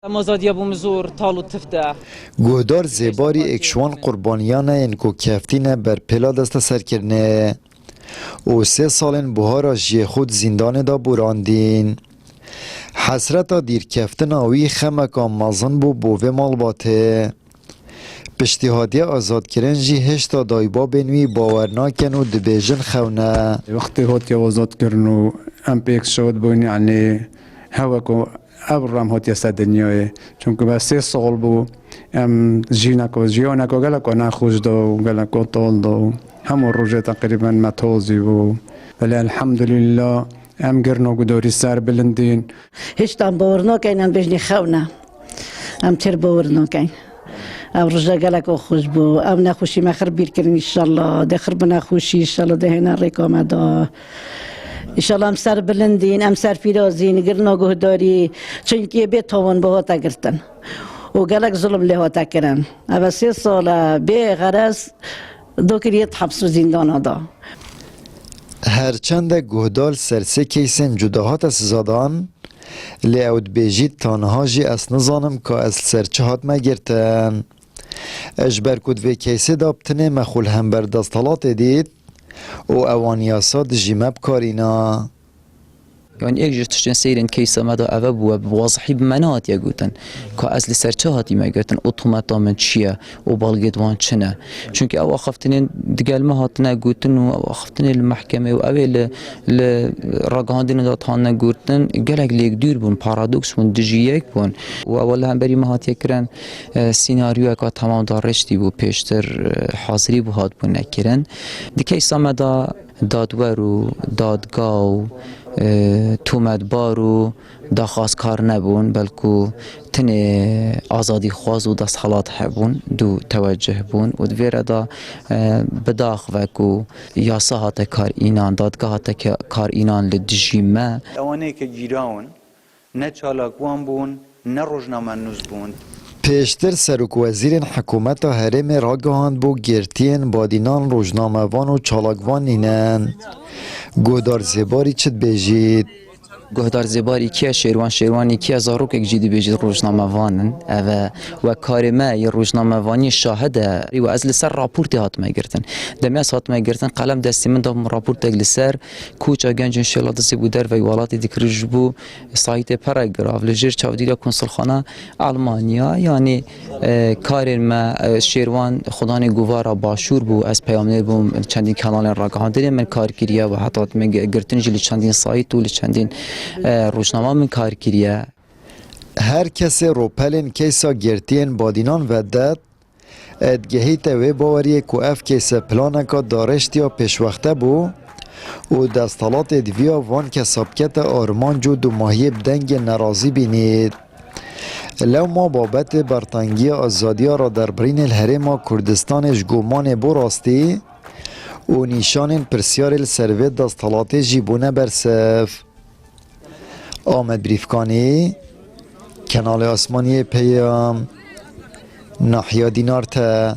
مازادیا بومزور تالو تفته گهدار زیباری اکشوان قربانیانه انکو کفتینه بر پلا دست سر کرنه و 3 سالن بهارا جی خود زندان دا براندین حسرتا دیر کفتن آوی خمکا مازن بو بوه مال باته پشتیهادی آزاد کرن جی هشتا دایبا بنوی باورناکن و دبیجن خونه وقتی هاتی آزاد کرن و ام پیک شد بوین یعنی هوا کو ابرام هاتی است دنیای چون که بس 3 سال بو ام جیانا کو گلا کو نخوش دو گلا کو طول دو همون روزه تقریبا متوزی بو ولی الحمدلله ام گرنو گداری سر بلندین هیچ تام باور نکن ام بجنی خونه ام تر باور نکن ام روزه گلا کو خوش بو ام نخوشی مخر بیر کرن ان شاء الله دخر بنخوشی ان شاء الله دهنا رکام دا ان شاء الله ام سر بلندین ام سر فیرازین گرنو گهداری چون که به تاوان به هات گرتن و گلک ظلم له هات کرن اول 3 سال به غرض دو کریت حبس و زندان دا هرچند گهدال سرسه کیسن جداهات سزادان لیاود بیجید تانها جی اس نزانم که از سرچه هات مگرتن اجبر کد وی کیسه دابتنه مخول هم بردستالات دید و اوانیاساد جیمب کارینا يعني یک جستشن سیرن کیسا مدا اوه بوا بواضحی بمنات یا گوتن که اصل سرچه هاتی ما گوتن اتوماتا من چیه و بالگدوان چنه چونکه او خفتنین دگل ما هاتنا گوتن و او خفتنین المحکمه و اوه لرقاندین داتان گوتن گلک لیک دور بون پارادوکس بون دجیک بون و اول هم بری ما هاتی کرن سیناریو که تمام دارشتی بو پیشتر حاضری بو هات بون نکرن دی کیسا مدا دادور و دادگاه تومدبار و داخواست کار نبون بلکو تن آزادی خواز و دست حالات هبون دو توجه بون و دویره دا بداخ وکو یاسا هاته کار اینان دادگاه هاته کار اینان لدجیمه اوانه که گیراون نه چالاکوان بون نه روزنامه نوز بون پیشتر سرک وزیر حکومت هرم را گهاند بو گرتین بادینان روزنامه‌وان و چالاکوان نینن گهدار زیباری چت بیجید گهدار زیباری کیه شیروانی کیه زاروک یک جدی بیجید روزنامه وانن و کار ما یه روزنامه وانی شاهده و از لسر راپورتی هات ما گرتن دمیاس هات ما گرتن قلم دستی من دام راپورت لسر کوچا گنج انشالله دستی بودر و ایوالات دیکرج بو سایت پاراگراف لجر چاودیرا کنسولخانه آلمانیا یعنی کار ما شیروان خدای گوارا باشور بو از پیامنر بو چندین کانال راگهاندن من کار کریه و حتی من گرتن جلی چندین سایت و چندین روزنامه من کار کریه هر کسی رو پلن کیسا گرتین بادینان ودد ادگهی توی باوریه که اف کیسا پلانکا دارشت یا پیشوقته بو و دستالات ادویا وان که سابکت آرمان جو 2 ماهی بدنگ نرازی بینید لو ما بابت برطانگی آزادی را در برین الهرم کردستانش گمان بو راستی و نیشان پرسیار السرویت دستالات جیبونه برسف آمد بریفکانی کانال آسمانی پیام ناحیه دینارته